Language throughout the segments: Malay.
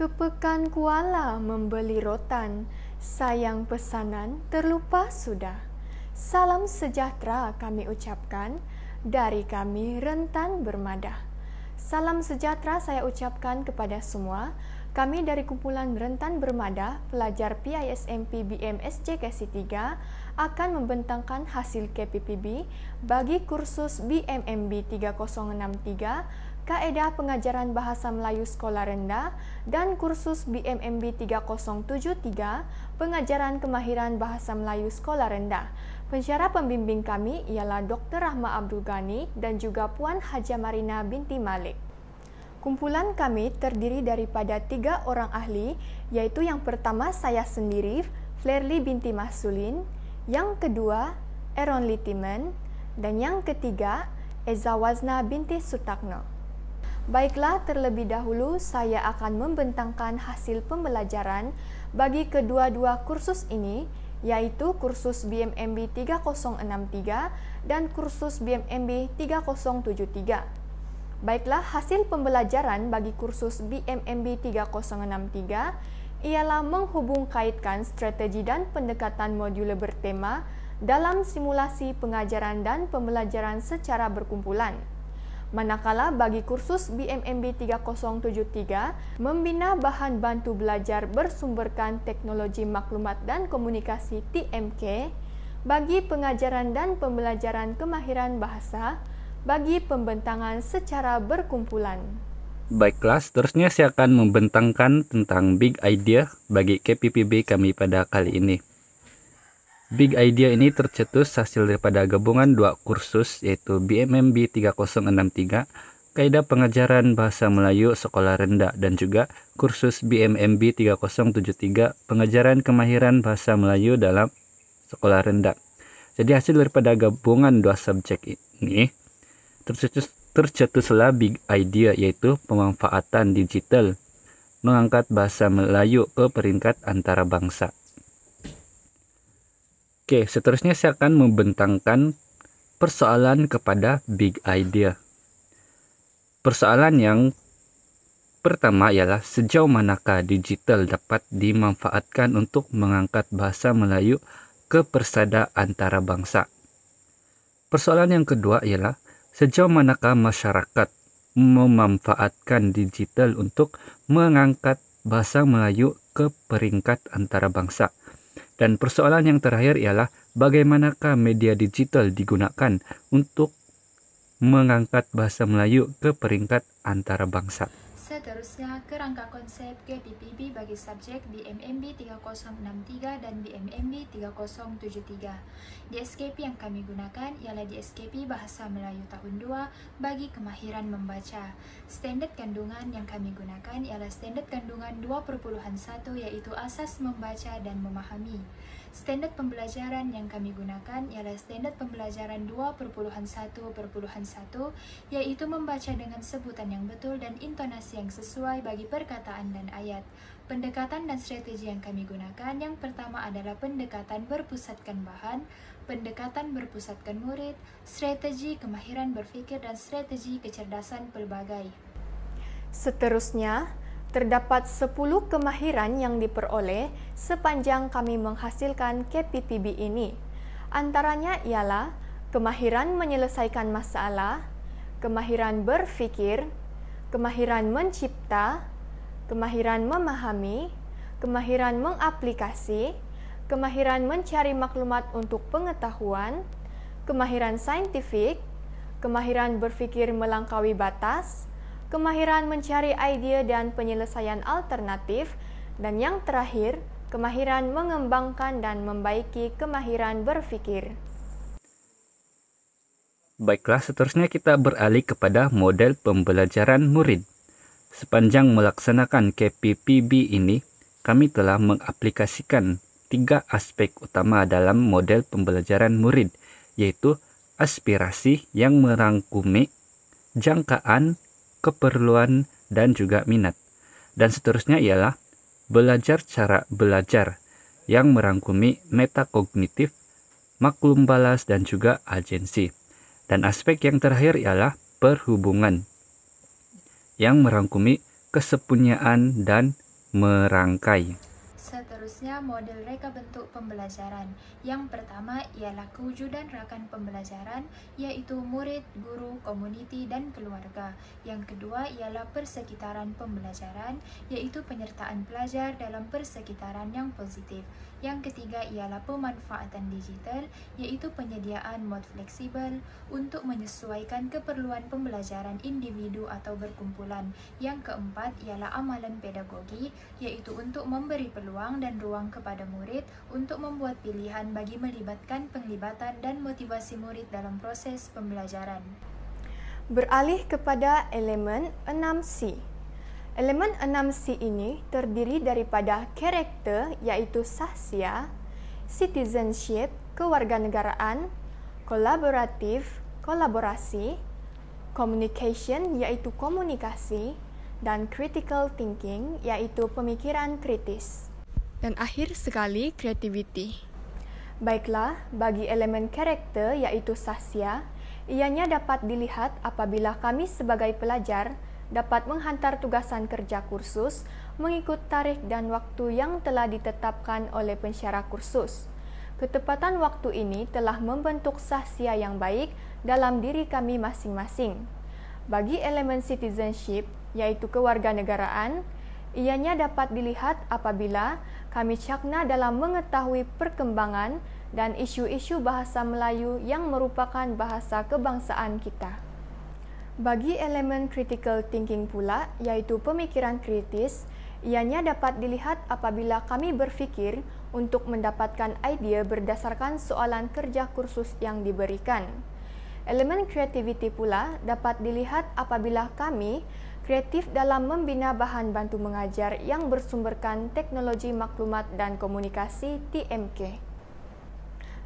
Kepekan Kuala membeli rotan, sayang pesanan terlupa sudah. Salam sejahtera kami ucapkan, dari kami Rentan Bermadah. Salam sejahtera saya ucapkan kepada semua. Kami dari kumpulan Rentan Bermadah, pelajar PISMP BMSJ KC 3 akan membentangkan hasil KPPB bagi kursus BMMB 3063, Kaedah Pengajaran Bahasa Melayu Sekolah Rendah dan kursus BMMB 3073, Pengajaran Kemahiran Bahasa Melayu Sekolah Rendah. Pensyarah pembimbing kami ialah Dr. Rahma Abdul Ghani dan juga Puan Haja Marina binti Malik. Kumpulan kami terdiri daripada 3 orang ahli, iaitu yang pertama saya sendiri, Flerly binti Mahsulin, yang kedua Aaron Litiman, dan yang ketiga Eza Wazna binti Sutakno. Baiklah, terlebih dahulu saya akan membentangkan hasil pembelajaran bagi kedua-dua kursus ini, yaitu kursus BMMB 3063 dan kursus BMMB 3073. Baiklah, hasil pembelajaran bagi kursus BMMB 3063 ialah menghubung kaitkan strategi dan pendekatan modul bertema dalam simulasi pengajaran dan pembelajaran secara berkumpulan. Manakala bagi kursus BMMB 3073 membina bahan bantu belajar bersumberkan teknologi maklumat dan komunikasi TMK bagi pengajaran dan pembelajaran kemahiran bahasa bagi pembentangan secara berkumpulan. Baiklah, seterusnya saya akan membentangkan tentang Big Idea bagi KPPB kami pada kali ini. Big Idea ini tercetus hasil daripada gabungan 2 kursus, yaitu BMMB 3063, Kaedah Pengajaran Bahasa Melayu Sekolah Rendah, dan juga kursus BMMB 3073, Pengajaran Kemahiran Bahasa Melayu dalam Sekolah Rendah. Jadi hasil daripada gabungan 2 subjek ini, tercetuslah Big Idea, yaitu pemanfaatan digital mengangkat bahasa Melayu ke peringkat antarabangsa. Oke, seterusnya saya akan membentangkan persoalan kepada Big Idea. Persoalan yang pertama ialah sejauh manakah digital dapat dimanfaatkan untuk mengangkat bahasa Melayu ke persada antarabangsa. Persoalan yang kedua ialah sejauh manakah masyarakat memanfaatkan digital untuk mengangkat bahasa Melayu ke peringkat antarabangsa. Dan persoalan yang terakhir ialah bagaimanakah media digital digunakan untuk mengangkat bahasa Melayu ke peringkat antarabangsa. Seterusnya, kerangka konsep KPPB bagi subjek BMMB 3063 dan BMMB 3073. DSKP yang kami gunakan ialah DSKP Bahasa Melayu tahun 2 bagi kemahiran membaca. Standard kandungan yang kami gunakan ialah standard kandungan 2.1, yaitu asas membaca dan memahami. Standard pembelajaran yang kami gunakan ialah standard pembelajaran 2.1.1, yaitu membaca dengan sebutan yang betul dan intonasi yang sesuai bagi perkataan dan ayat. Pendekatan dan strategi yang kami gunakan, yang pertama adalah pendekatan berpusatkan bahan, pendekatan berpusatkan murid, strategi kemahiran berfikir, dan strategi kecerdasan pelbagai. Seterusnya, terdapat 10 kemahiran yang diperoleh sepanjang kami menghasilkan KPPB ini. Antaranya ialah kemahiran menyelesaikan masalah, kemahiran berfikir, kemahiran mencipta, kemahiran memahami, kemahiran mengaplikasi, kemahiran mencari maklumat untuk pengetahuan, kemahiran saintifik, kemahiran berfikir melampaui batas, kemahiran mencari ide dan penyelesaian alternatif, dan yang terakhir, kemahiran mengembangkan dan membaiki kemahiran berfikir. Baiklah, seterusnya kita beralih kepada model pembelajaran murid. Sepanjang melaksanakan KPPB ini, kami telah mengaplikasikan 3 aspek utama dalam model pembelajaran murid, yaitu aspirasi yang merangkumi jangkaan, keperluan, dan juga minat. Dan seterusnya ialah belajar cara belajar yang merangkumi metakognitif, maklum balas, dan juga agensi. Dan aspek yang terakhir ialah perhubungan yang merangkumi kesepunyaan dan merangkai. Seterusnya, model reka bentuk pembelajaran. Yang pertama ialah kewujudan rakan pembelajaran, yaitu murid, guru, komuniti, dan keluarga. Yang kedua ialah persekitaran pembelajaran, yaitu penyertaan pelajar dalam persekitaran yang positif. Yang ketiga ialah pemanfaatan digital, yaitu penyediaan mod fleksibel untuk menyesuaikan keperluan pembelajaran individu atau berkumpulan. Yang keempat ialah amalan pedagogi, yaitu untuk memberi peluang dan ruang kepada murid untuk membuat pilihan bagi melibatkan penglibatan dan motivasi murid dalam proses pembelajaran. Beralih kepada elemen 6C. Elemen 6C ini terdiri daripada karakter iaitu sahsia, citizenship, kewarganegaraan, kolaboratif, kolaborasi, communication iaitu komunikasi, dan critical thinking iaitu pemikiran kritis. Dan akhir sekali, creativity. Baiklah, bagi elemen karakter iaitu sahsia, ianya dapat dilihat apabila kami sebagai pelajar dapat menghantar tugasan kerja kursus mengikut tarikh dan waktu yang telah ditetapkan oleh pensyarah kursus. Ketepatan waktu ini telah membentuk sahsia yang baik dalam diri kami masing-masing. Bagi elemen citizenship, yaitu kewarganegaraan, ianya dapat dilihat apabila kami cakna dalam mengetahui perkembangan dan isu-isu bahasa Melayu yang merupakan bahasa kebangsaan kita. Bagi elemen critical thinking pula, yaitu pemikiran kritis, ianya dapat dilihat apabila kami berfikir untuk mendapatkan idea berdasarkan soalan kerja kursus yang diberikan. Elemen creativity pula dapat dilihat apabila kami kreatif dalam membina bahan bantu mengajar yang bersumberkan teknologi maklumat dan komunikasi TMK.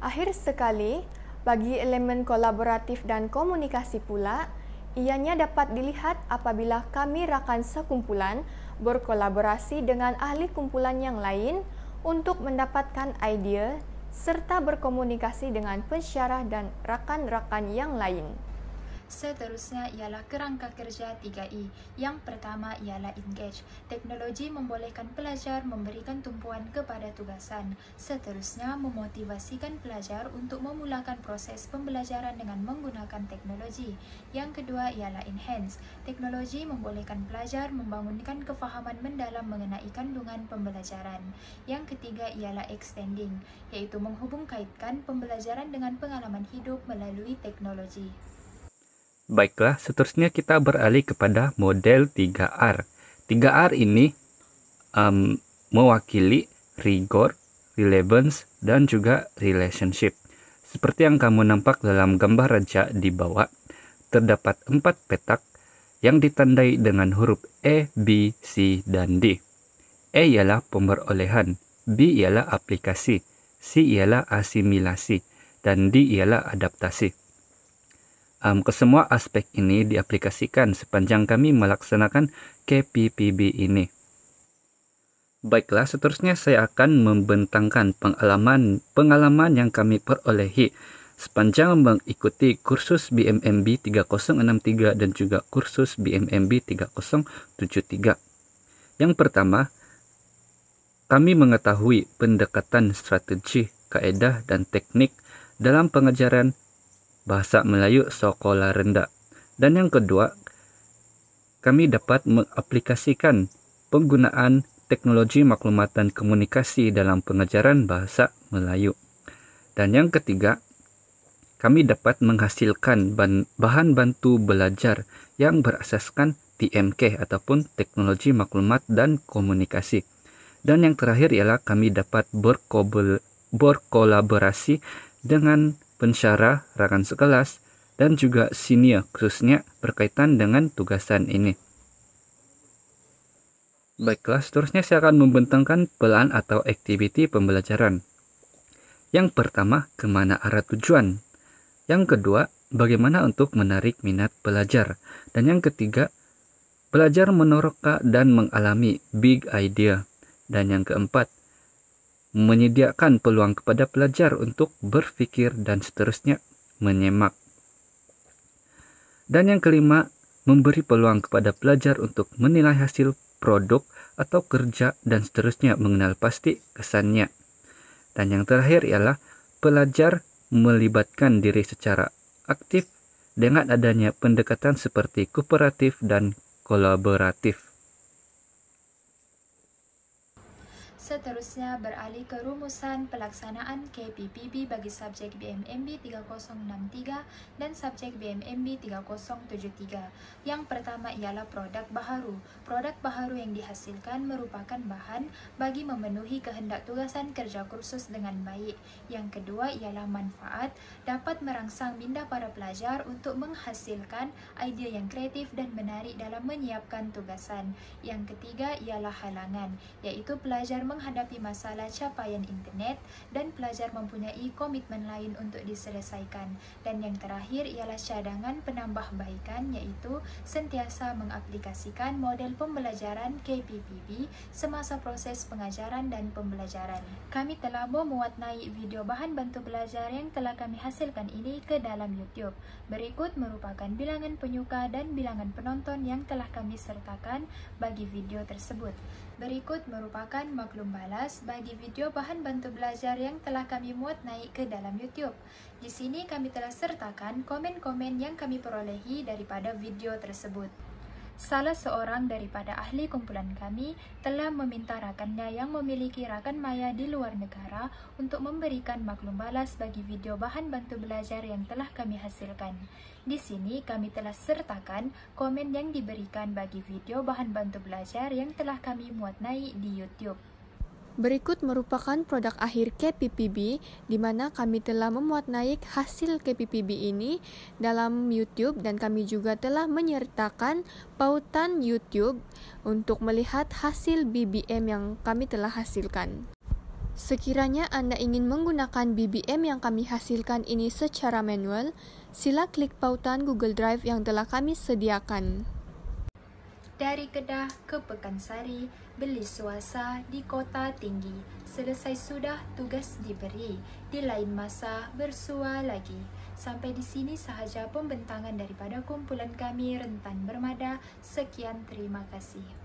Akhir sekali, bagi elemen kolaboratif dan komunikasi pula, ianya dapat dilihat apabila kami rakan sekumpulan berkolaborasi dengan ahli kumpulan yang lain untuk mendapatkan idea serta berkomunikasi dengan pensyarah dan rakan-rakan yang lain. Seterusnya ialah kerangka kerja 3I. Yang pertama ialah engage. Teknologi membolehkan pelajar memberikan tumpuan kepada tugasan. Seterusnya, memotivasikan pelajar untuk memulakan proses pembelajaran dengan menggunakan teknologi. Yang kedua ialah enhance. Teknologi membolehkan pelajar membangunkan kefahaman mendalam mengenai kandungan pembelajaran. Yang ketiga ialah extending, yaitu menghubung-kaitkan pembelajaran dengan pengalaman hidup melalui teknologi. Baiklah, seterusnya kita beralih kepada model 3R. 3R ini mewakili rigor, relevance, dan juga relationship. Seperti yang kamu nampak dalam gambar raja di bawah, terdapat 4 petak yang ditandai dengan huruf E, B, C, dan D. E ialah pemberolehan, B ialah aplikasi, C ialah asimilasi, dan D ialah adaptasi. Kesemua aspek ini diaplikasikan sepanjang kami melaksanakan KPPB ini. Baiklah, seterusnya saya akan membentangkan pengalaman yang kami perolehi sepanjang mengikuti kursus BMMB 3063 dan juga kursus BMMB 3073. Yang pertama, kami mengetahui pendekatan strategi, kaedah, dan teknik dalam pengajaran bahasa Melayu sekolah rendah. Dan yang kedua, kami dapat mengaplikasikan penggunaan teknologi maklumat dan komunikasi dalam pengajaran bahasa Melayu. Dan yang ketiga, kami dapat menghasilkan bahan bantu belajar yang berasaskan TMK ataupun teknologi maklumat dan komunikasi. Dan yang terakhir ialah kami dapat berkolaborasi dengan pensyarah, rakan sekelas, dan juga senior, khususnya berkaitan dengan tugasan ini. Baiklah, seterusnya saya akan membentangkan pelan atau aktiviti pembelajaran. Yang pertama, kemana arah tujuan? Yang kedua, bagaimana untuk menarik minat pelajar? Dan yang ketiga, belajar meneroka dan mengalami big idea. Dan yang keempat, menyediakan peluang kepada pelajar untuk berpikir dan seterusnya menyemak. Dan yang kelima, memberi peluang kepada pelajar untuk menilai hasil produk atau kerja, dan seterusnya, mengenal pasti kesannya. Dan yang terakhir ialah pelajar melibatkan diri secara aktif dengan adanya pendekatan seperti kooperatif dan kolaboratif. Seterusnya beralih ke rumusan pelaksanaan KPPB bagi subjek BMMB 3063 dan subjek BMMB 3073. Yang pertama ialah produk baharu. Produk baharu yang dihasilkan merupakan bahan bagi memenuhi kehendak tugasan kerja kursus dengan baik. Yang kedua ialah manfaat, dapat merangsang minda para pelajar untuk menghasilkan idea yang kreatif dan menarik dalam menyiapkan tugasan. Yang ketiga ialah halangan, iaitu pelajar menghadapi masalah capaian internet dan pelajar mempunyai komitmen lain untuk diselesaikan. Dan yang terakhir ialah cadangan penambahbaikan, iaitu sentiasa mengaplikasikan model pembelajaran KPPB semasa proses pengajaran dan pembelajaran. Kami telah memuat naik video bahan bantu belajar yang telah kami hasilkan ini ke dalam YouTube. Berikut merupakan bilangan penyuka dan bilangan penonton yang telah kami sertakan bagi video tersebut. Berikut merupakan maklum balas bagi video bahan bantu belajar yang telah kami muat naik ke dalam YouTube. Di sini kami telah sertakan komen-komen yang kami perolehi daripada video tersebut. Salah seorang daripada ahli kumpulan kami telah meminta rakannya yang memiliki rakan maya di luar negara untuk memberikan maklum balas bagi video bahan bantu belajar yang telah kami hasilkan. Di sini kami telah sertakan komen yang diberikan bagi video bahan bantu belajar yang telah kami muat naik di YouTube. Berikut merupakan produk akhir KPPB di mana kami telah memuat naik hasil KPPB ini dalam YouTube dan kami juga telah menyertakan pautan YouTube untuk melihat hasil BBM yang kami telah hasilkan. Sekiranya Anda ingin menggunakan BBM yang kami hasilkan ini secara manual, sila klik pautan Google Drive yang telah kami sediakan. Dari Kedah ke Pekansari, beli swasta di kota tinggi. Selesai sudah tugas diberi, di lain masa bersua lagi. Sampai di sini sahaja pembentangan daripada kumpulan kami Rentan Bermada. Sekian, terima kasih.